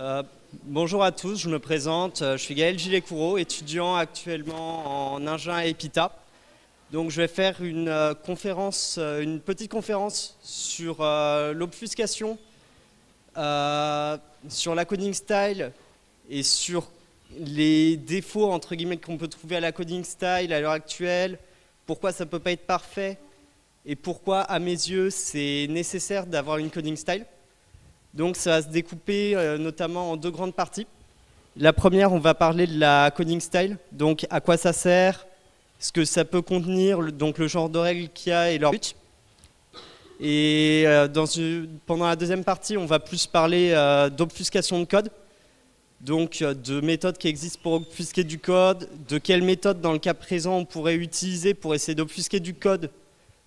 Euh, Bonjour à tous, je me présente, je suis Gaël Gillet-Courreau, étudiant actuellement en Ingin à EPITA. Donc je vais faire une petite conférence sur l'obfuscation, sur la coding style et sur les défauts entre guillemets qu'on peut trouver à la coding style à l'heure actuelle, pourquoi ça ne peut pas être parfait et pourquoi à mes yeux c'est nécessaire d'avoir une coding style. Donc ça va se découper notamment en deux grandes parties. La première, on va parler de la coding style, donc à quoi ça sert, ce que ça peut contenir, donc le genre de règles qu'il y a et leur but. Et pendant la deuxième partie, on va plus parler d'obfuscation de code, donc de méthodes qui existent pour obfusquer du code, de quelles méthodes dans le cas présent on pourrait utiliser pour essayer d'obfusquer du code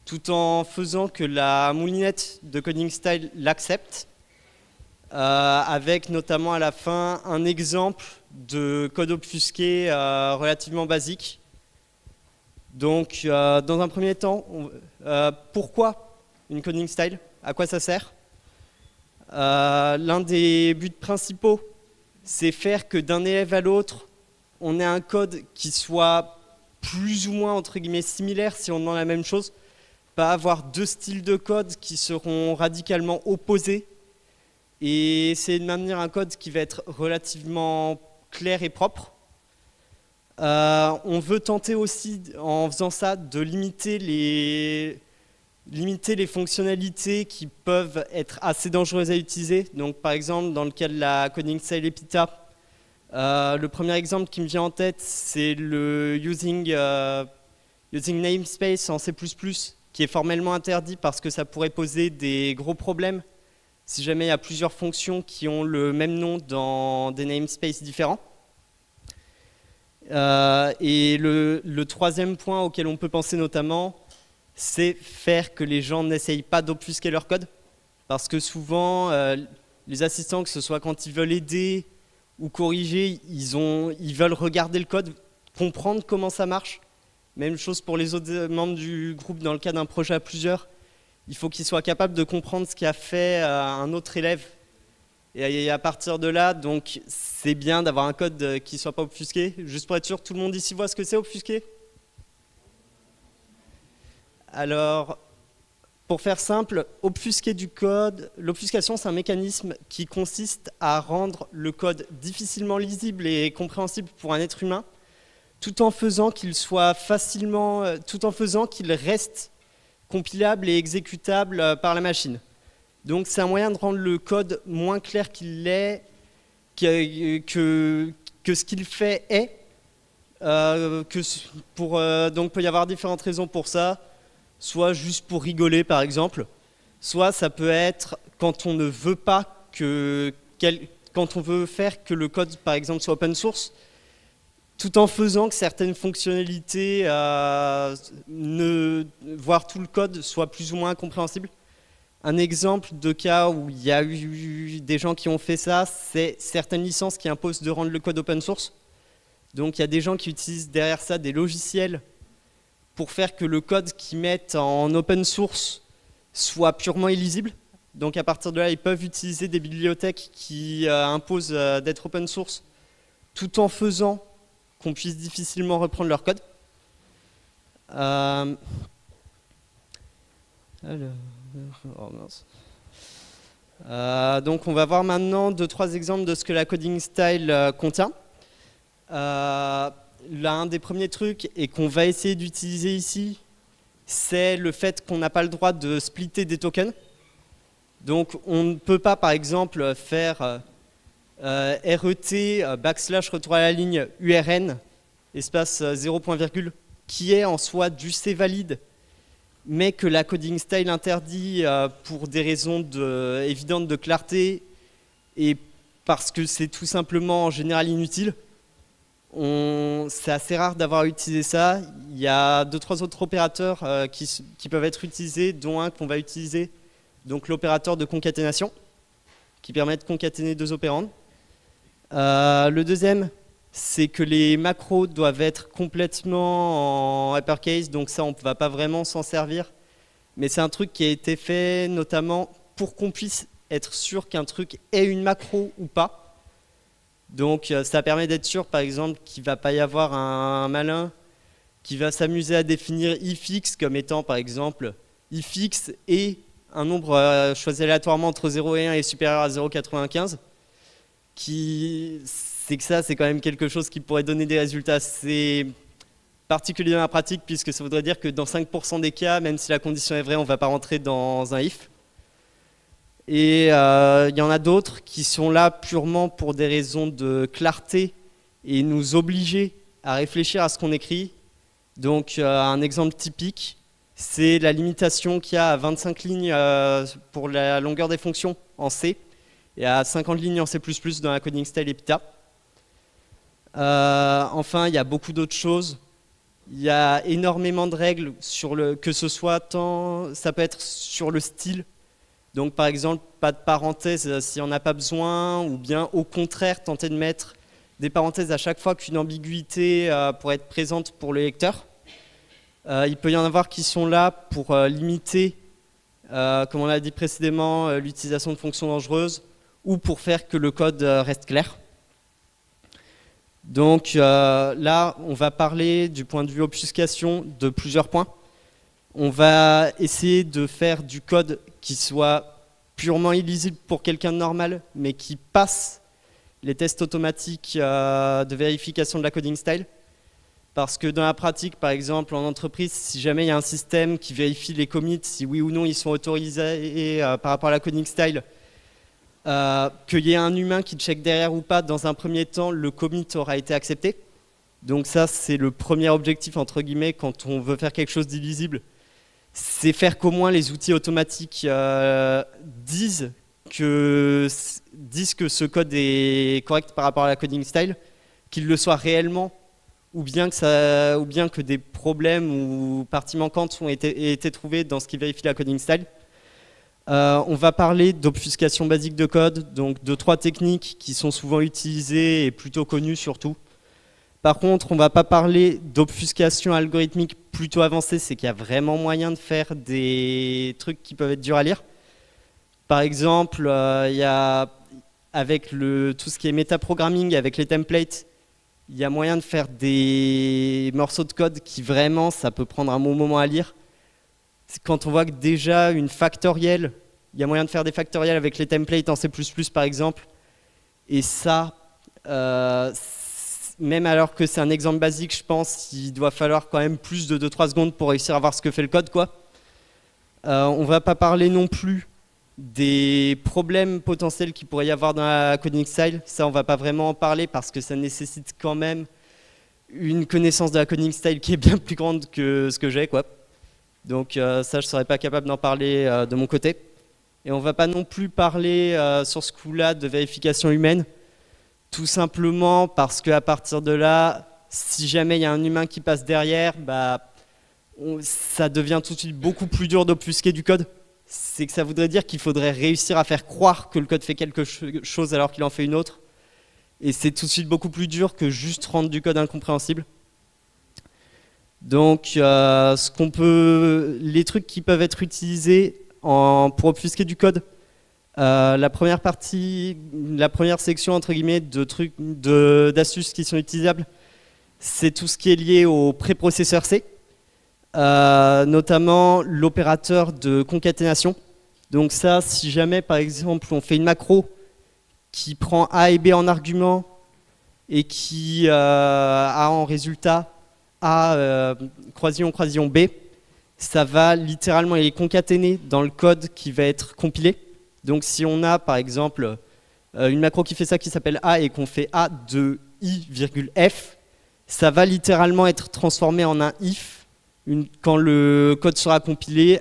tout en faisant que la moulinette de coding style l'accepte. Avec notamment à la fin un exemple de code obfusqué relativement basique. Donc dans un premier temps, pourquoi une coding style? À quoi ça sert? L'un des buts principaux, c'est faire que d'un élève à l'autre, on ait un code qui soit plus ou moins entre guillemets similaire si on demande la même chose, pas avoir deux styles de code qui seront radicalement opposés, et essayer de maintenir un code qui va être relativement clair et propre. On veut tenter aussi, en faisant ça, de limiter les fonctionnalités qui peuvent être assez dangereuses à utiliser. Donc, par exemple, dans le cas de la coding style EPITA, le premier exemple qui me vient en tête, c'est le using namespace en C++, qui est formellement interdit parce que ça pourrait poser des gros problèmes si jamais il y a plusieurs fonctions qui ont le même nom dans des namespaces différents. Et le troisième point auquel on peut penser notamment, c'est faire que les gens n'essayent pas d'obfusquer leur code. Parce que souvent, les assistants, que ce soit quand ils veulent aider ou corriger, ils veulent regarder le code, comprendre comment ça marche. Même chose pour les autres membres du groupe dans le cas d'un projet à plusieurs. Il faut qu'il soit capable de comprendre ce qu'a fait un autre élève. Et à partir de là, donc, c'est bien d'avoir un code qui ne soit pas obfusqué. Juste pour être sûr, tout le monde ici voit ce que c'est obfusqué? Alors, pour faire simple, obfusquer du code, l'obfuscation, c'est un mécanisme qui consiste à rendre le code difficilement lisible et compréhensible pour un être humain, tout en faisant qu'il reste compilable et exécutable par la machine. Donc c'est un moyen de rendre le code moins clair qu'il l'est, que ce qu'il fait est. Donc il peut y avoir différentes raisons pour ça, soit juste pour rigoler par exemple, soit ça peut être quand on ne veut pas quand on veut faire que le code par exemple soit open source, tout en faisant que certaines fonctionnalités, voire tout le code, soit plus ou moins compréhensible. Un exemple de cas où il y a eu des gens qui ont fait ça, c'est certaines licences qui imposent de rendre le code open source. Donc il y a des gens qui utilisent derrière ça des logiciels pour faire que le code qu'ils mettent en open source soit purement illisible. Donc à partir de là, ils peuvent utiliser des bibliothèques qui imposent d'être open source, tout en faisant qu'on puisse difficilement reprendre leur code. Donc on va voir maintenant 2-3 exemples de ce que la coding style contient. L'un des premiers trucs et qu'on va essayer d'utiliser ici, c'est le fait qu'on n'a pas le droit de splitter des tokens. Donc on ne peut pas par exemple faire RET /retour à la ligne URN espace 0 point virgule qui est en soi du C valide mais que la coding style interdit pour des raisons évidentes de clarté et parce que c'est tout simplement en général inutile. C'est assez rare d'avoir utilisé ça. Il y a 2-3 autres opérateurs qui peuvent être utilisés, dont un qu'on va utiliser, donc l'opérateur de concaténation qui permet de concaténer deux opérandes. Le deuxième, c'est que les macros doivent être complètement en uppercase, donc ça on ne va pas vraiment s'en servir. Mais c'est un truc qui a été fait notamment pour qu'on puisse être sûr qu'un truc est une macro ou pas. Donc ça permet d'être sûr, par exemple, qu'il ne va pas y avoir un malin qui va s'amuser à définir ifx comme étant, par exemple, ifx et un nombre choisi aléatoirement entre 0 et 1 est supérieur à 0,95. C'est que ça, c'est quand même quelque chose qui pourrait donner des résultats assez particuliers dans la pratique, puisque ça voudrait dire que dans 5% des cas, même si la condition est vraie, on ne va pas rentrer dans un if. Et il y en a d'autres qui sont là purement pour des raisons de clarté et nous obliger à réfléchir à ce qu'on écrit. Donc un exemple typique, c'est la limitation qu'il y a à 25 lignes pour la longueur des fonctions en C et à 50 lignes en C++ dans la coding style Epita. Enfin, il y a beaucoup d'autres choses. Il y a énormément de règles sur que ce soit ça peut être sur le style. Donc par exemple, pas de parenthèses si on n'a pas besoin, ou bien au contraire, tenter de mettre des parenthèses à chaque fois qu'une ambiguïté pourrait être présente pour le lecteur. Il peut y en avoir qui sont là pour limiter, comme on l'a dit précédemment, l'utilisation de fonctions dangereuses, ou pour faire que le code reste clair. Donc là, on va parler du point de vue obfuscation de plusieurs points. On va essayer de faire du code qui soit purement illisible pour quelqu'un de normal, mais qui passe les tests automatiques de vérification de la coding style. Parce que dans la pratique, par exemple, en entreprise, si jamais il y a un système qui vérifie les commits, si oui ou non ils sont autorisés par rapport à la coding style, qu'il y ait un humain qui check derrière ou pas, dans un premier temps, le commit aura été accepté. Donc ça, c'est le premier objectif, entre guillemets, quand on veut faire quelque chose d'illisible. C'est faire qu'au moins les outils automatiques disent que ce code est correct par rapport à la coding style, qu'il le soit réellement, ou bien que des problèmes ou parties manquantes ont été trouvées dans ce qui vérifie la coding style. On va parler d'obfuscation basique de code, donc de 3 techniques qui sont souvent utilisées et plutôt connues surtout. Par contre, on ne va pas parler d'obfuscation algorithmique plutôt avancée, c'est qu'il y a vraiment moyen de faire des trucs qui peuvent être durs à lire. Par exemple, il y a avec tout ce qui est métaprogramming, avec les templates, il y a moyen de faire des morceaux de code qui vraiment, ça peut prendre un bon moment à lire. Quand on voit que déjà une factorielle, il y a moyen de faire des factoriels avec les templates en C++ par exemple, et ça, même alors que c'est un exemple basique, je pense qu'il doit falloir quand même plus de 2-3 secondes pour réussir à voir ce que fait le code, quoi. On ne va pas parler non plus des problèmes potentiels qu'il pourrait y avoir dans la coding style. Ça, on ne va pas vraiment en parler parce que ça nécessite quand même une connaissance de la coding style qui est bien plus grande que ce que j'ai, quoi. Donc ça, je ne serais pas capable d'en parler de mon côté. Et on ne va pas non plus parler sur ce coup-là de vérification humaine. Tout simplement parce qu'à partir de là, si jamais il y a un humain qui passe derrière, ça devient tout de suite beaucoup plus dur d'obfusquer du code. C'est que ça voudrait dire qu'il faudrait réussir à faire croire que le code fait quelque chose alors qu'il en fait une autre. Et c'est tout de suite beaucoup plus dur que juste rendre du code incompréhensible. Donc, les trucs qui peuvent être utilisés pour obfusquer du code, la première section entre guillemets d'astuces qui sont utilisables, c'est tout ce qui est lié au préprocesseur C, notamment l'opérateur de concaténation. Donc ça, si jamais par exemple on fait une macro qui prend A et B en argument et qui a en résultat A croisillon croisillon B, ça va littéralement les concaténer dans le code qui va être compilé. Donc si on a par exemple une macro qui fait ça qui s'appelle A et qu'on fait A de I, F, ça va littéralement être transformé en un if quand le code sera compilé,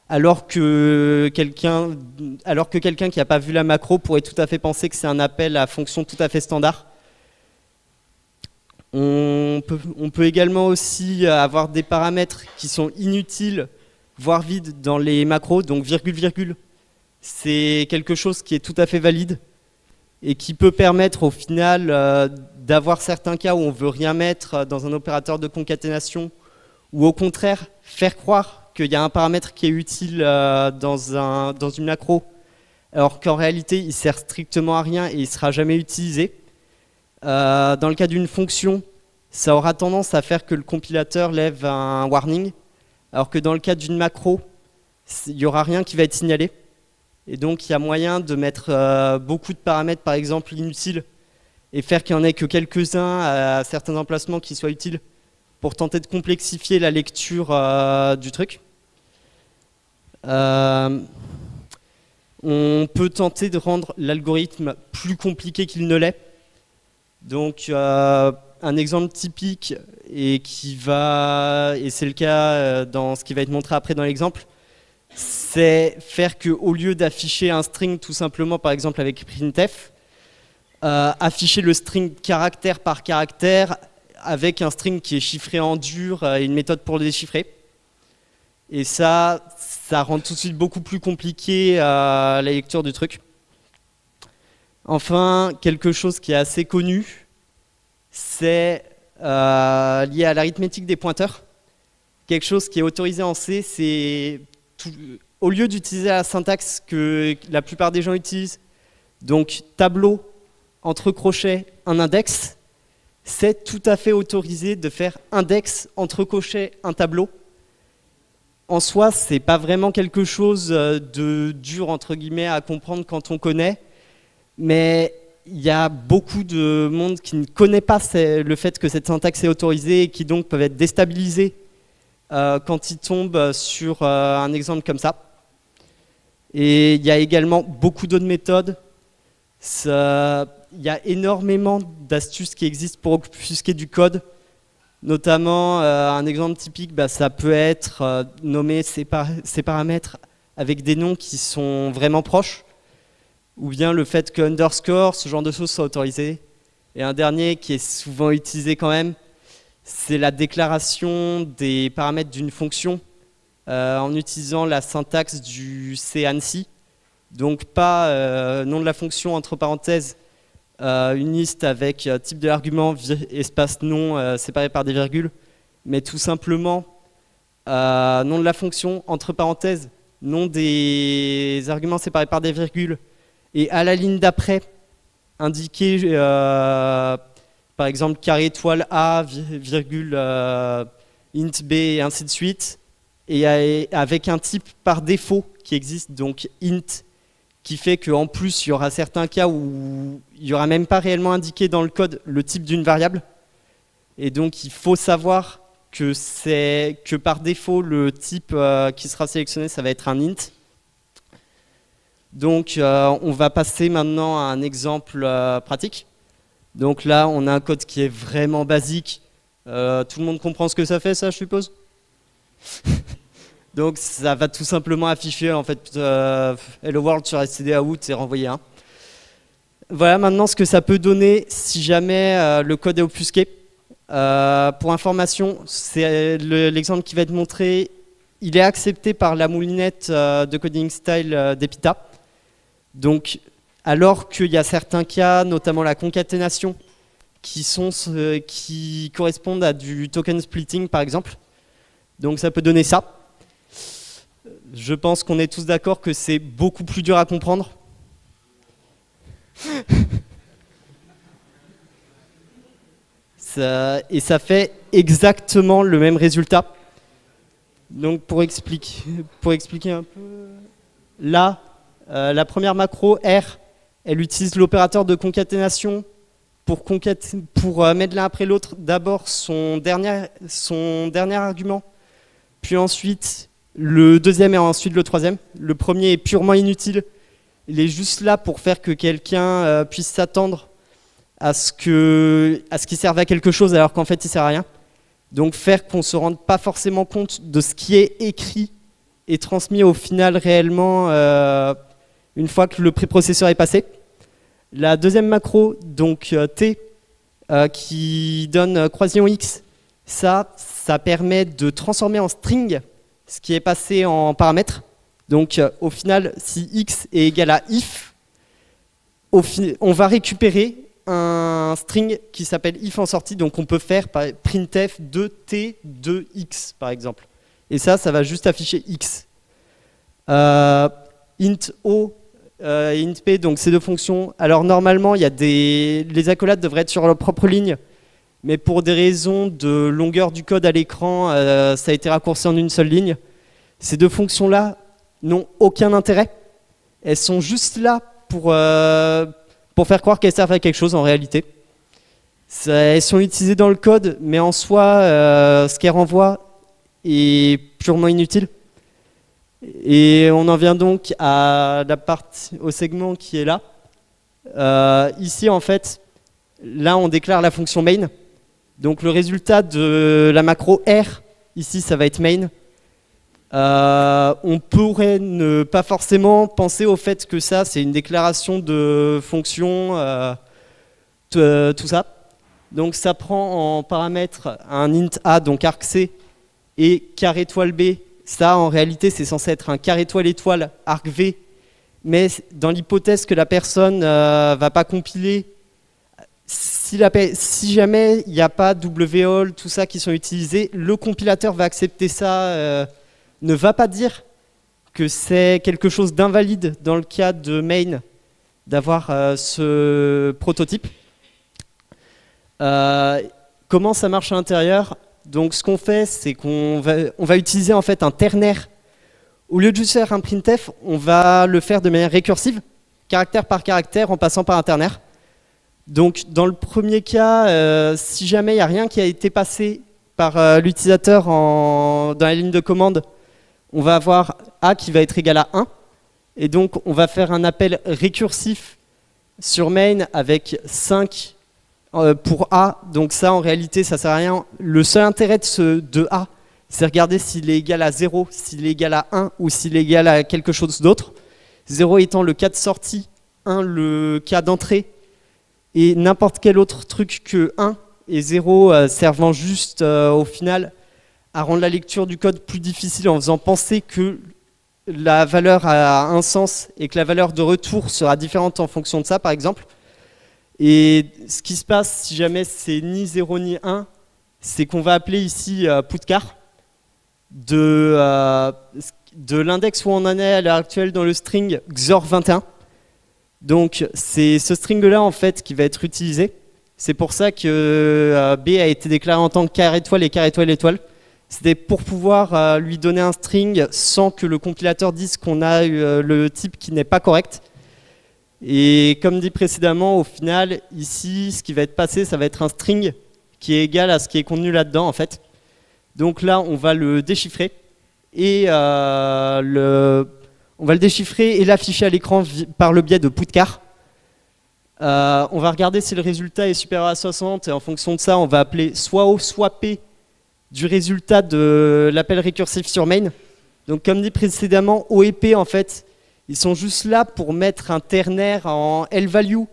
alors que quelqu'un qui n'a pas vu la macro pourrait tout à fait penser que c'est un appel à fonction tout à fait standard. On peut également aussi avoir des paramètres qui sont inutiles, voire vides dans les macros, donc virgule virgule, c'est quelque chose qui est tout à fait valide et qui peut permettre au final d'avoir certains cas où on ne veut rien mettre dans un opérateur de concaténation ou au contraire faire croire qu'il y a un paramètre qui est utile dans une macro alors qu'en réalité, il sert strictement à rien et il ne sera jamais utilisé. Dans le cas d'une fonction, ça aura tendance à faire que le compilateur lève un warning, alors que dans le cas d'une macro, il n'y aura rien qui va être signalé. Et donc, il y a moyen de mettre beaucoup de paramètres, par exemple, inutiles, et faire qu'il n'y en ait que quelques-uns à certains emplacements qui soient utiles pour tenter de complexifier la lecture du truc. On peut tenter de rendre l'algorithme plus compliqué qu'il ne l'est. Donc, un exemple typique, et c'est le cas dans ce qui va être montré après dans l'exemple, c'est faire qu'au lieu d'afficher un string tout simplement, par exemple avec printf, afficher le string caractère par caractère avec un string qui est chiffré en dur et une méthode pour le déchiffrer. Et ça rend tout de suite beaucoup plus compliqué la lecture du truc. Enfin, quelque chose qui est assez connu, c'est lié à l'arithmétique des pointeurs. Quelque chose qui est autorisé en C, c'est au lieu d'utiliser la syntaxe que la plupart des gens utilisent, donc tableau, entre crochets, un index, c'est tout à fait autorisé de faire index, entre crochets, un tableau. En soi, c'est pas vraiment quelque chose de dur, entre guillemets, à comprendre quand on connaît, mais il y a beaucoup de monde qui ne connaît pas le fait que cette syntaxe est autorisée et qui donc peuvent être déstabilisés quand ils tombent sur un exemple comme ça. Et il y a également beaucoup d'autres méthodes. Il y a énormément d'astuces qui existent pour obfusquer du code. Notamment, un exemple typique, ça peut être nommer ces paramètres avec des noms qui sont vraiment proches, ou bien le fait que underscore, ce genre de choses soit autorisé. Et un dernier qui est souvent utilisé quand même, c'est la déclaration des paramètres d'une fonction en utilisant la syntaxe du C ANSI. Donc pas nom de la fonction entre parenthèses, une liste avec type de l'argument, espace nom séparé par des virgules, mais tout simplement nom de la fonction entre parenthèses, nom des arguments séparés par des virgules, et à la ligne d'après indiquer par exemple carré étoile A, virgule int B et ainsi de suite, et avec un type par défaut qui existe, donc int, qui fait qu'en plus, il y aura certains cas où il n'y aura même pas réellement indiqué dans le code le type d'une variable. Et donc, il faut savoir que par défaut, le type qui sera sélectionné, ça va être un int. Donc, on va passer maintenant à un exemple pratique. Donc là, on a un code qui est vraiment basique. Tout le monde comprend ce que ça fait, ça, je suppose? Donc ça va tout simplement afficher en fait hello world sur std-out et renvoyer 1. Voilà maintenant ce que ça peut donner si jamais le code est obfusqué. Pour information, c'est l'exemple qui va être montré. Il est accepté par la moulinette de coding style d'Epita. Donc alors qu'il y a certains cas, notamment la concaténation, qui correspondent à du token splitting par exemple. Donc ça peut donner ça. Je pense qu'on est tous d'accord que c'est beaucoup plus dur à comprendre. Et ça fait exactement le même résultat. Donc pour expliquer un peu, là, la première macro, R, elle utilise l'opérateur de concaténation pour mettre l'un après l'autre d'abord son dernier argument, puis ensuite le deuxième et ensuite le troisième. Le premier est purement inutile. Il est juste là pour faire que quelqu'un puisse s'attendre à ce qu'il serve à quelque chose alors qu'en fait il ne sert à rien. Donc faire qu'on ne se rende pas forcément compte de ce qui est écrit et transmis au final réellement une fois que le préprocesseur est passé. La deuxième macro, donc T, qui donne croisillon X, ça permet de transformer en string ce qui est passé en paramètre. Donc au final, si x est égal à if, on va récupérer un string qui s'appelle if en sortie. Donc on peut faire printf de t de x par exemple. Et ça va juste afficher x. Int o et int_p, donc ces deux fonctions. Alors normalement, les accolades devraient être sur leur propre ligne, mais pour des raisons de longueur du code à l'écran, ça a été raccourci en une seule ligne. Ces deux fonctions-là n'ont aucun intérêt. Elles sont juste là pour faire croire qu'elles servent à quelque chose en réalité. Elles sont utilisées dans le code, mais en soi, ce qu'elles renvoient est purement inutile. Et on en vient donc à au segment qui est là. Ici, en fait, là, on déclare la fonction main. Donc le résultat de la macro R, ici, ça va être main. On pourrait ne pas forcément penser au fait que ça, c'est une déclaration de fonction, tout ça. Donc ça prend en paramètre un int a, donc argc, et char étoile b. Ça, en réalité, c'est censé être un char étoile étoile argv, mais dans l'hypothèse que la personne va pas compiler, si jamais il n'y a pas wall, tout ça qui sont utilisés, le compilateur va accepter ça, ne va pas dire que c'est quelque chose d'invalide dans le cas de main d'avoir ce prototype. Comment ça marche à l'intérieur? Donc ce qu'on fait, c'est qu'on va utiliser en fait un ternaire. Au lieu de juste faire un printf, on va le faire de manière récursive, caractère par caractère, en passant par un ternaire. Donc dans le premier cas, si jamais il n'y a rien qui a été passé par l'utilisateur dans la ligne de commande, on va avoir a qui va être égal à 1. Et donc on va faire un appel récursif sur main avec 5 pour a. Donc ça, en réalité, ça sert à rien. Le seul intérêt de a, c'est regarder s'il est égal à 0, s'il est égal à 1 ou s'il est égal à quelque chose d'autre. 0 étant le cas de sortie, 1 le cas d'entrée, et n'importe quel autre truc que 1 et 0 servant juste au final à rendre la lecture du code plus difficile en faisant penser que la valeur a un sens et que la valeur de retour sera différente en fonction de ça, par exemple. Et ce qui se passe si jamais c'est ni 0 ni 1, c'est qu'on va appeler ici putchar de l'index où on en est à l'heure actuelle dans le string XOR21. Donc c'est ce string-là en fait qui va être utilisé. C'est pour ça que B a été déclaré en tant que char étoile et char étoile étoile. C'était pour pouvoir lui donner un string sans que le compilateur dise qu'on a le type qui n'est pas correct. Et comme dit précédemment, au final, ici, ce qui va être passé, ça va être un string qui est égal à ce qui est contenu là-dedans, en fait. Donc là, on va le déchiffrer et l'afficher à l'écran par le biais de putchar. On va regarder si le résultat est supérieur à 60 et en fonction de ça, on va appeler soit O, soit P du résultat de l'appel récursif sur main. Donc comme dit précédemment, O et P, en fait, ils sont juste là pour mettre un ternaire en L-value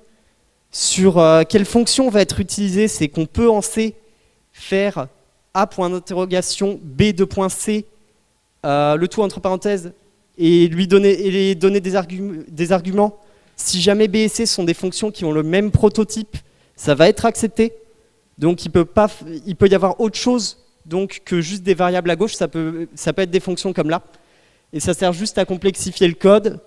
sur quelle fonction va être utilisée. C'est qu'on peut en C faire A point d'interrogation B de point C, le tout entre parenthèses, et lui donner des arguments. Si jamais B et C sont des fonctions qui ont le même prototype, ça va être accepté. Donc il peut y avoir autre chose donc, que juste des variables à gauche, ça peut être des fonctions comme là. Et ça sert juste à complexifier le code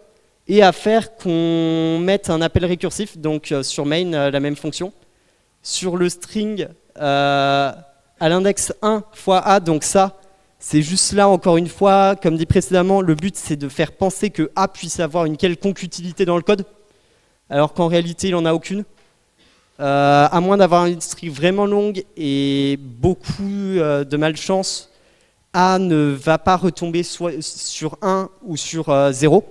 et à faire qu'on mette un appel récursif, donc sur main, la même fonction, sur le string à l'index 1 fois A, donc ça, c'est juste là, encore une fois, comme dit précédemment, le but c'est de faire penser que A puisse avoir une quelconque utilité dans le code, alors qu'en réalité il n'en a aucune. À moins d'avoir une string vraiment longue et beaucoup de malchance, A ne va pas retomber soit sur 1 ou sur 0.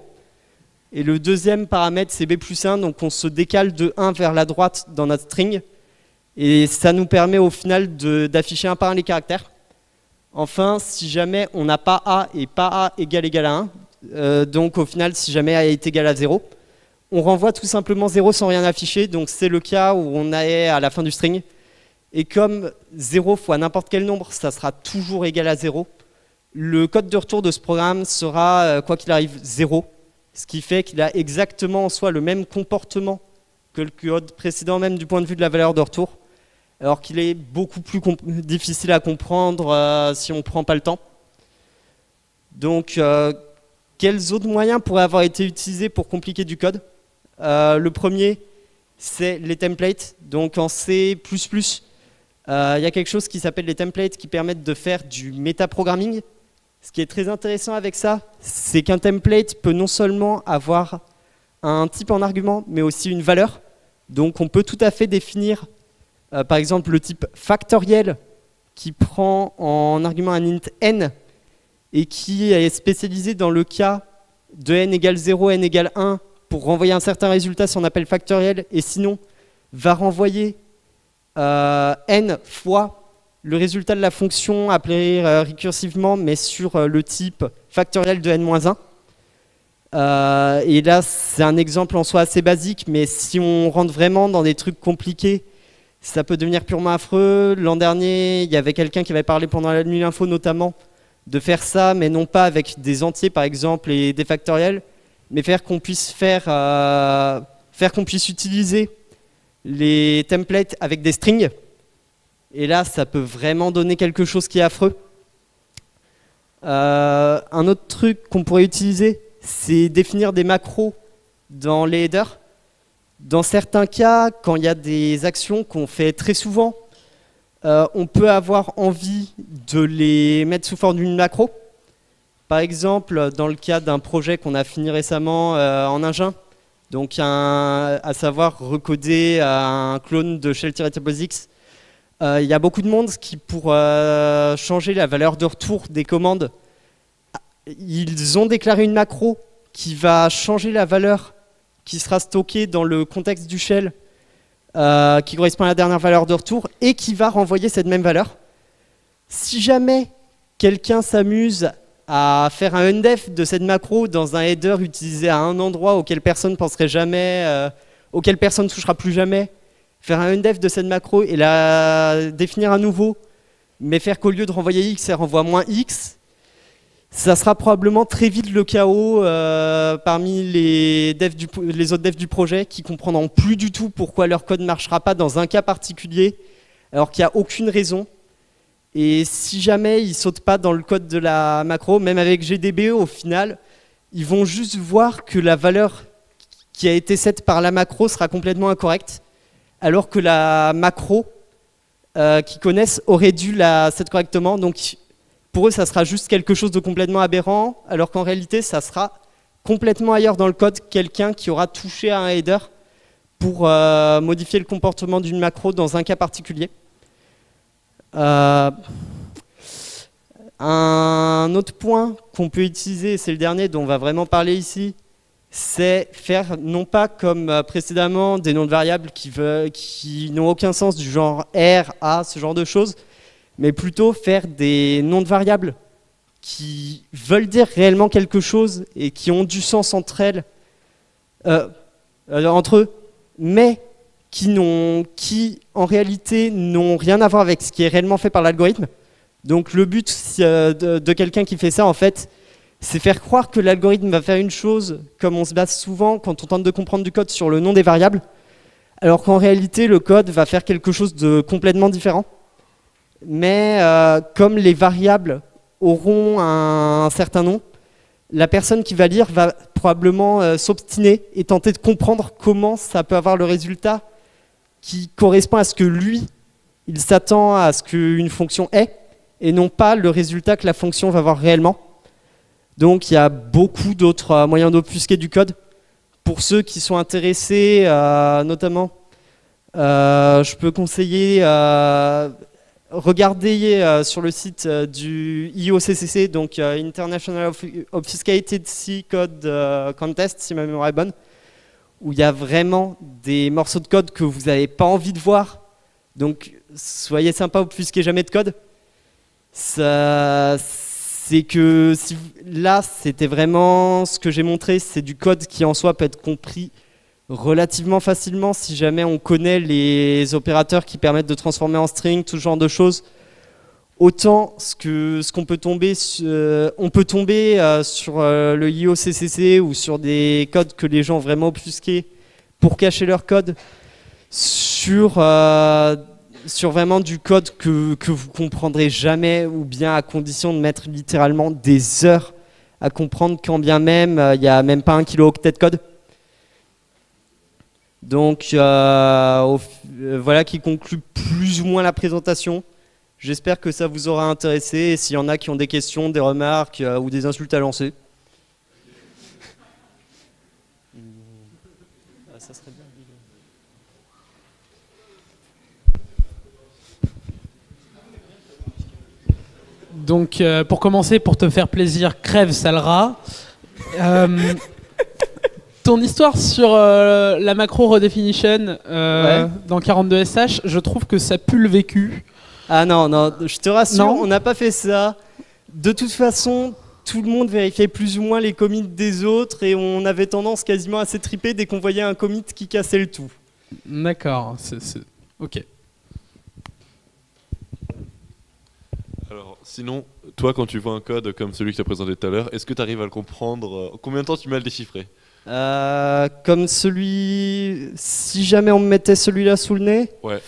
Et le deuxième paramètre, c'est B plus 1, donc on se décale de 1 vers la droite dans notre string. Et ça nous permet au final d'afficher un par un les caractères. Enfin, si jamais on n'a pas A et pas A égal à 1, donc au final, si jamais A est égal à 0, on renvoie tout simplement 0 sans rien afficher. Donc c'est le cas où on est à la fin du string. Et comme 0 fois n'importe quel nombre, ça sera toujours égal à 0, le code de retour de ce programme sera, quoi qu'il arrive, 0. Ce qui fait qu'il a exactement en soi le même comportement que le code précédent, même du point de vue de la valeur de retour, alors qu'il est beaucoup plus difficile à comprendre si on ne prend pas le temps. Donc, Quels autres moyens pourraient avoir été utilisés pour compliquer du code? Le premier, c'est les templates. Donc en C++, il y a quelque chose qui s'appelle les templates qui permettent de faire du métaprogramming. Ce qui est très intéressant avec ça, c'est qu'un template peut non seulement avoir un type en argument, mais aussi une valeur. Donc on peut tout à fait définir, par exemple, le type factoriel qui prend en argument un int n et qui est spécialisé dans le cas de n égale 0, n égale 1 pour renvoyer un certain résultat si on appelle factoriel, et sinon va renvoyer n fois le résultat de la fonction appelée récursivement, mais sur le type factoriel de n-1. Et là, c'est un exemple en soi assez basique, mais si on rentre vraiment dans des trucs compliqués, ça peut devenir purement affreux. L'an dernier, il y avait quelqu'un qui avait parlé pendant la nuit l'info notamment de faire ça, mais non pas avec des entiers par exemple et des factoriels, mais faire qu'on puisse utiliser les templates avec des strings. Et là, ça peut vraiment donner quelque chose qui est affreux. Un autre truc qu'on pourrait utiliser, c'est définir des macros dans les headers. Dans certains cas, quand il y a des actions qu'on fait très souvent, on peut avoir envie de les mettre sous forme d'une macro. Par exemple, dans le cas d'un projet qu'on a fini récemment en Engine, donc à savoir recoder un clone de shell-x, il y a beaucoup de monde qui, pour changer la valeur de retour des commandes, ils ont déclaré une macro qui va changer la valeur qui sera stockée dans le contexte du shell qui correspond à la dernière valeur de retour et qui va renvoyer cette même valeur. Si jamais quelqu'un s'amuse à faire un undef de cette macro dans un header utilisé à un endroit auquel personne ne penserait jamais, auquel personne ne touchera plus jamais, faire un undef de cette macro et la définir à nouveau, mais faire qu'au lieu de renvoyer x, elle renvoie moins x, ça sera probablement très vite le chaos parmi les autres devs du projet qui comprendront plus du tout pourquoi leur code ne marchera pas dans un cas particulier, alors qu'il n'y a aucune raison. Et si jamais ils ne sautent pas dans le code de la macro, même avec GDB, au final, ils vont juste voir que la valeur qui a été set par la macro sera complètement incorrecte, alors que la macro qu'ils connaissent aurait dû la set correctement. Donc pour eux, ça sera juste quelque chose de complètement aberrant, alors qu'en réalité, ça sera complètement ailleurs dans le code quelqu'un qui aura touché à un header pour modifier le comportement d'une macro dans un cas particulier. Un autre point qu'on peut utiliser, c'est le dernier dont on va vraiment parler ici, c'est faire non pas comme précédemment des noms de variables qui n'ont aucun sens du genre R, A, ce genre de choses, mais plutôt faire des noms de variables qui veulent dire réellement quelque chose et qui ont du sens entre elles, entre eux, mais qui en réalité n'ont rien à voir avec ce qui est réellement fait par l'algorithme. Donc le but de quelqu'un qui fait ça, en fait, c'est faire croire que l'algorithme va faire une chose, comme on se base souvent quand on tente de comprendre du code sur le nom des variables, alors qu'en réalité, le code va faire quelque chose de complètement différent. Mais comme les variables auront un certain nom, la personne qui va lire va probablement s'obstiner et tenter de comprendre comment ça peut avoir le résultat qui correspond à ce que lui, il s'attend à ce qu'une fonction est, et non pas le résultat que la fonction va avoir réellement. Donc il y a beaucoup d'autres moyens d'obfusquer du code. Pour ceux qui sont intéressés, notamment, je peux conseiller, regardez sur le site du IOCCC, donc International Obfuscated C Code Contest, si ma mémoire est bonne, où il y a vraiment des morceaux de code que vous n'avez pas envie de voir. Donc soyez sympa, obfusquez jamais de code. C'est que là, c'était vraiment ce que j'ai montré, c'est du code qui en soi peut être compris relativement facilement si jamais on connaît les opérateurs qui permettent de transformer en string, tout ce genre de choses. Autant ce qu'on peut tomber, on peut tomber sur le IOCCC ou sur des codes que les gens ont vraiment obfusqués pour cacher leur code, sur vraiment du code que vous comprendrez jamais, ou bien à condition de mettre littéralement des heures à comprendre quand bien même il n'y a même pas 1 kilooctet de code. Donc voilà qui conclut plus ou moins la présentation. J'espère que ça vous aura intéressé, et s'il y en a qui ont des questions, des remarques ou des insultes à lancer. Ça serait bien. Donc, pour commencer, pour te faire plaisir, crève sale rat. Ton histoire sur la macro redefinition dans 42SH, je trouve que ça pue le vécu. Ah non, non, je te rassure, Non. on n'a pas fait ça. De toute façon, tout le monde vérifiait plus ou moins les commits des autres et on avait tendance quasiment à s'étriper dès qu'on voyait un commit qui cassait le tout. D'accord, ok. Alors, sinon, toi, quand tu vois un code comme celui que tu as présenté tout à l'heure, est-ce que tu arrives à le comprendre? Combien de temps tu mets à le déchiffrer? Comme celui... Si jamais on me mettait celui-là sous le nez. Ouais.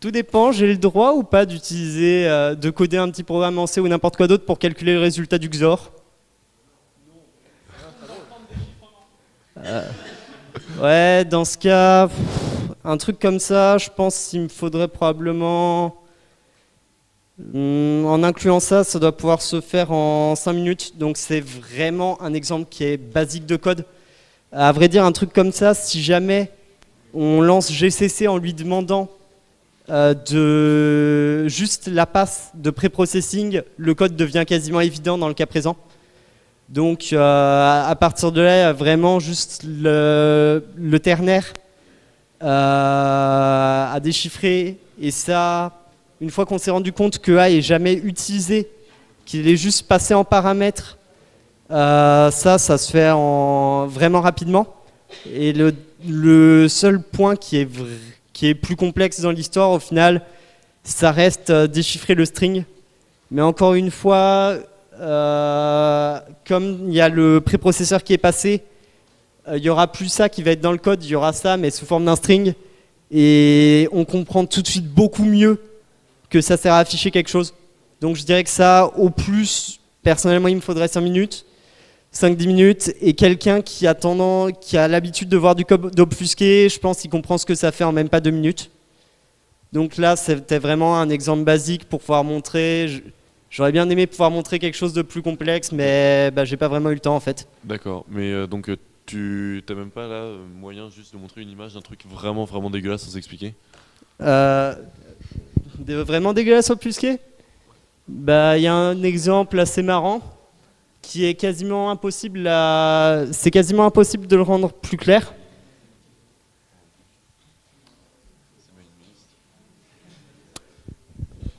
Tout dépend, j'ai le droit ou pas d'utiliser, de coder un petit programme en C ou n'importe quoi d'autre pour calculer le résultat du XOR. Ouais, dans ce cas, un truc comme ça, je pense qu'il me faudrait probablement... En incluant ça, ça doit pouvoir se faire en 5 minutes, donc c'est vraiment un exemple qui est basique de code. À vrai dire, un truc comme ça, si jamais on lance GCC en lui demandant de juste la passe de pré-processing, le code devient quasiment évident dans le cas présent. Donc à partir de là, vraiment juste le ternaire à déchiffrer, et ça... Une fois qu'on s'est rendu compte que A est jamais utilisé, qu'il est juste passé en paramètres, ça se fait vraiment rapidement. Et le seul point qui est plus complexe dans l'histoire, au final, ça reste déchiffrer le string. Mais encore une fois, comme il y a le préprocesseur qui est passé, il n'y aura plus ça qui va être dans le code, il y aura ça, mais sous forme d'un string. Et on comprend tout de suite beaucoup mieux que ça sert à afficher quelque chose. Donc je dirais que ça, au plus, personnellement, il me faudrait 5 minutes, 5-10 minutes, et quelqu'un qui a l'habitude de voir du code obfusqué, je pense qu'il comprend ce que ça fait en même pas 2 minutes. Donc là, c'était vraiment un exemple basique pour pouvoir montrer. J'aurais bien aimé pouvoir montrer quelque chose de plus complexe, mais j'ai pas vraiment eu le temps en fait. D'accord, mais donc tu n'as même pas là moyen juste de montrer une image d'un truc vraiment vraiment dégueulasse sans expliquer? Vraiment dégueulasse obfusqué? Il y a un exemple assez marrant qui est quasiment impossible c'est quasiment impossible de le rendre plus clair.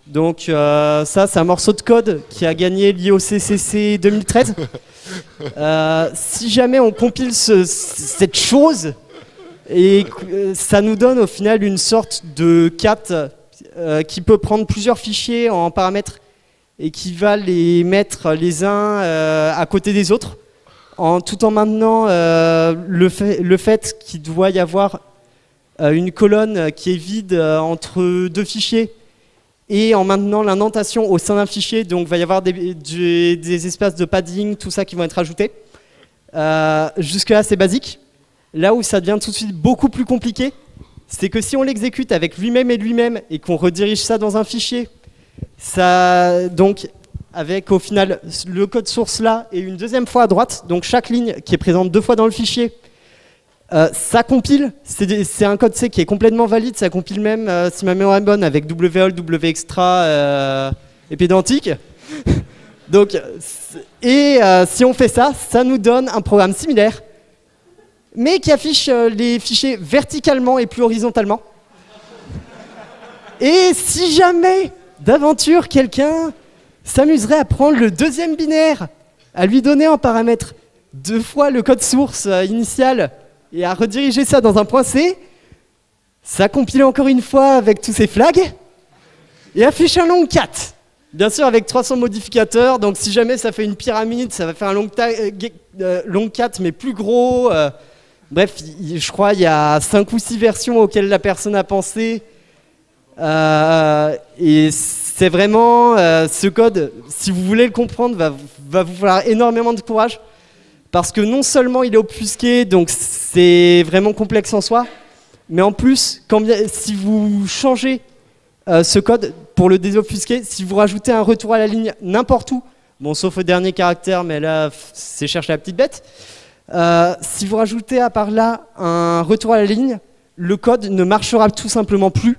Donc ça, c'est un morceau de code qui a gagné l'IOCCC 2013. Si jamais on compile cette chose, et ça nous donne au final une sorte de cat qui peut prendre plusieurs fichiers en paramètres et qui va les mettre les uns à côté des autres, tout en maintenant le fait qu'il doit y avoir une colonne qui est vide entre deux fichiers, et en maintenant l'indentation au sein d'un fichier. Donc il va y avoir des espaces de padding, tout ça qui vont être ajoutés. Jusque là c'est basique. Là où ça devient tout de suite beaucoup plus compliqué, c'est que si on l'exécute avec lui-même et qu'on redirige ça dans un fichier, donc avec au final le code source là et une deuxième fois à droite, donc chaque ligne qui est présente 2 fois dans le fichier, ça compile. C'est un code C qui est complètement valide, ça compile même, si ma mémoire est bonne, avec WHOL, WExtra et pédantique. Donc, si on fait ça, ça nous donne un programme similaire, mais qui affiche les fichiers verticalement et plus horizontalement. Et si jamais, d'aventure, quelqu'un s'amuserait à prendre le deuxième binaire, à lui donner en paramètre 2 fois le code source initial et à rediriger ça dans un point C, ça compile encore une fois avec tous ces flags et affiche un long cat. Bien sûr avec 300 modificateurs, donc si jamais ça fait une pyramide, ça va faire un long cat mais plus gros. Bref, je crois qu'il y a 5 ou 6 versions auxquelles la personne a pensé. Et c'est vraiment ce code, si vous voulez le comprendre, va vous falloir énormément de courage. Parce que non seulement il est obfusqué, donc c'est vraiment complexe en soi, mais en plus, si vous changez ce code pour le désobfusquer, si vous rajoutez un retour à la ligne n'importe où, bon sauf au dernier caractère, mais là c'est chercher la petite bête, si vous rajoutez à part là un retour à la ligne, le code ne marchera tout simplement plus,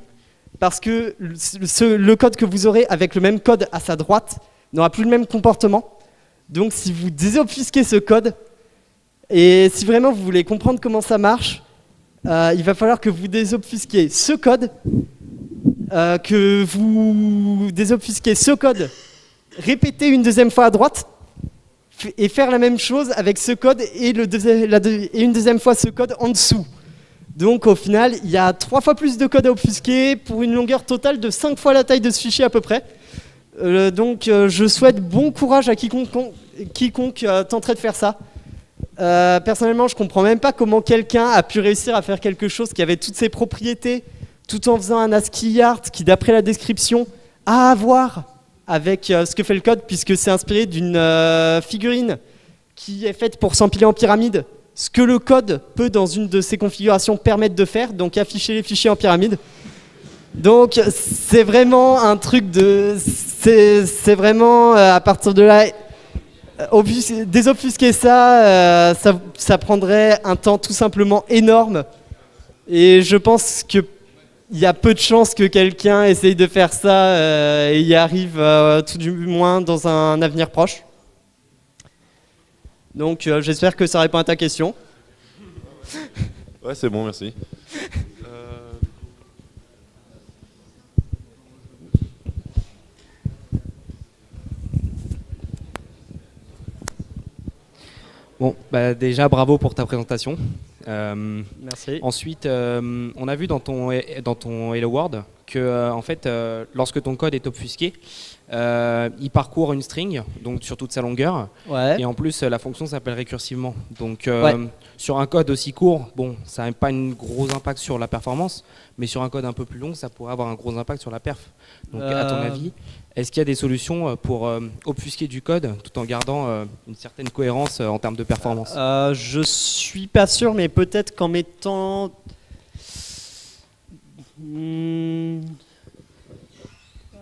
parce que le code que vous aurez avec le même code à sa droite n'aura plus le même comportement. Donc si vous désobfusquez ce code, et si vraiment vous voulez comprendre comment ça marche, il va falloir que vous désobfusquiez ce code, répétez une deuxième fois à droite, et faire la même chose avec ce code et une deuxième fois ce code en dessous. Donc au final, il y a 3 fois plus de code à obfusquer pour une longueur totale de 5 fois la taille de ce fichier à peu près. Donc je souhaite bon courage à quiconque tenterait de faire ça. Personnellement, je comprends même pas comment quelqu'un a pu réussir à faire quelque chose qui avait toutes ses propriétés, tout en faisant un ASCII art qui, d'après la description, a à voir avec ce que fait le code, puisque c'est inspiré d'une figurine qui est faite pour s'empiler en pyramide, ce que le code peut, dans une de ses configurations, permettre de faire, donc afficher les fichiers en pyramide. Donc c'est vraiment un truc de... C'est vraiment, à partir de là, désobfusquer ça, ça prendrait un temps tout simplement énorme. Et je pense qu'il y a peu de chances que quelqu'un essaye de faire ça et y arrive tout du moins dans un avenir proche. Donc j'espère que ça répond à ta question. Ouais, c'est bon, merci. Bon, bah déjà bravo pour ta présentation. Merci. Ensuite, on a vu dans ton Hello World que en fait, lorsque ton code est obfusqué, il parcourt une string, donc sur toute sa longueur. Ouais. Et en plus, la fonction s'appelle récursivement. Donc, Ouais. sur un code aussi court, bon, ça n'a pas un gros impact sur la performance, mais sur un code un peu plus long, ça pourrait avoir un gros impact sur la perf. Donc, à ton avis, est-ce qu'il y a des solutions pour obfusquer du code tout en gardant une certaine cohérence en termes de performance? Je suis pas sûr, mais peut-être qu'en mettant...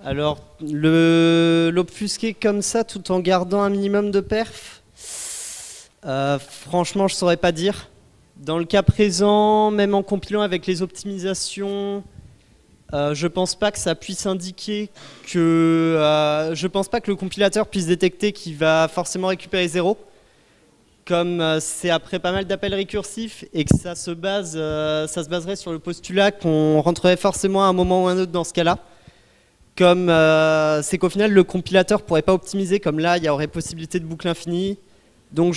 Alors, l'obfusquer comme ça tout en gardant un minimum de perf, franchement, je saurais pas dire. Dans le cas présent, même en compilant avec les optimisations, je pense pas que ça puisse indiquer que... je pense pas que le compilateur puisse détecter qu'il va forcément récupérer 0. Comme c'est après pas mal d'appels récursifs et que ça se baserait sur le postulat qu'on rentrerait forcément à un moment ou un autre dans ce cas-là. Comme c'est qu'au final le compilateur pourrait pas optimiser, comme là il y aurait possibilité de boucle infinie. Donc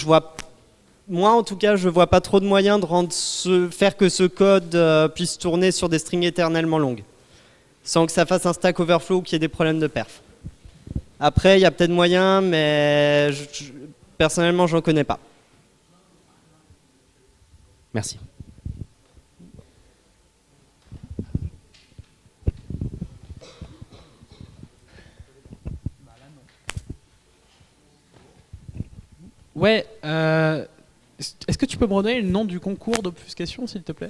moi en tout cas je vois pas trop de moyens de faire que ce code puisse tourner sur des strings éternellement longues, sans que ça fasse un stack overflow ou qu'il y ait des problèmes de perf. Après il y a peut-être moyen, mais personnellement j'en connais pas. Merci. Ouais, est-ce que tu peux me redonner le nom du concours d'obfuscation, s'il te plaît?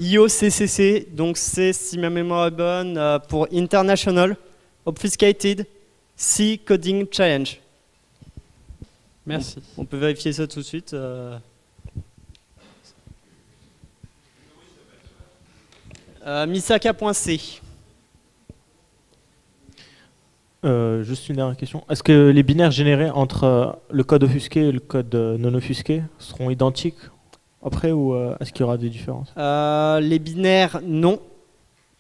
IOCCC, donc c'est, si ma mémoire est bonne, pour International Obfuscated C Coding Challenge. Merci. On peut vérifier ça tout de suite. Misaka.c. Juste une dernière question. Est-ce que les binaires générés entre le code offusqué et le code non offusqué seront identiques après, ou est-ce qu'il y aura des différences? Les binaires, non.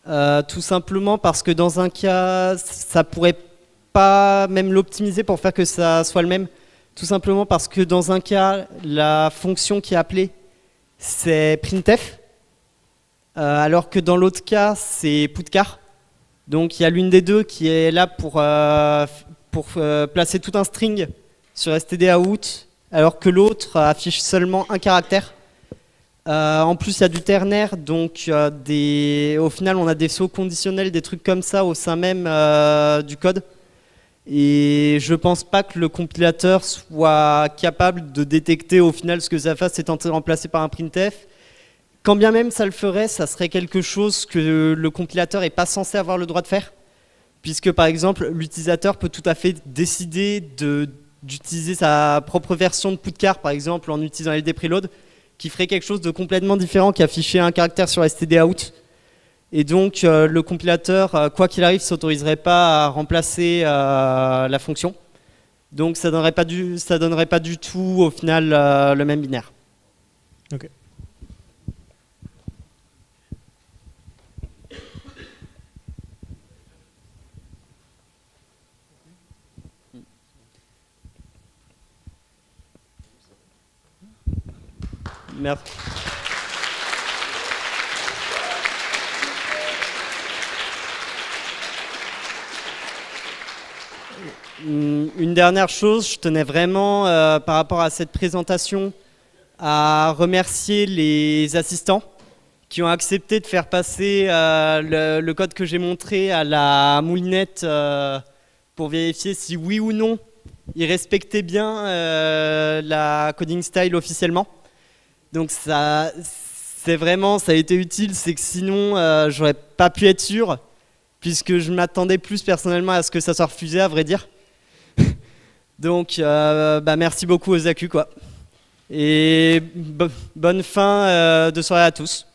Tout simplement parce que dans un cas, ça pourrait pas même l'optimiser pour faire que ça soit le même. Tout simplement parce que dans un cas, la fonction qui est appelée, c'est printf, alors que dans l'autre cas, c'est putchar. Donc il y a l'une des deux qui est là pour placer tout un string sur stdout, alors que l'autre affiche seulement un caractère. En plus, il y a du ternaire, donc au final, on a des sauts conditionnels, des trucs comme ça au sein même du code. Et je pense pas que le compilateur soit capable de détecter au final ce que ça fasse étant remplacé par un printf. Quand bien même ça le ferait, ça serait quelque chose que le compilateur n'est pas censé avoir le droit de faire. Puisque par exemple, l'utilisateur peut tout à fait décider d'utiliser sa propre version de Putcar, par exemple, en utilisant LD preload, qui ferait quelque chose de complètement différent qu'afficher un caractère sur stdout. Et donc le compilateur, quoi qu'il arrive, ne s'autoriserait pas à remplacer la fonction. Donc ça donnerait pas du tout au final le même binaire. Ok. Merci. Une dernière chose, je tenais vraiment, par rapport à cette présentation, à remercier les assistants qui ont accepté de faire passer le code que j'ai montré à la moulinette pour vérifier si oui ou non ils respectaient bien la coding style officiellement. Donc ça a été utile, c'est que sinon j'aurais pas pu être sûr, puisque je m'attendais plus personnellement à ce que ça soit refusé, à vrai dire. Donc merci beaucoup aux AQ, quoi. Et bonne fin de soirée à tous.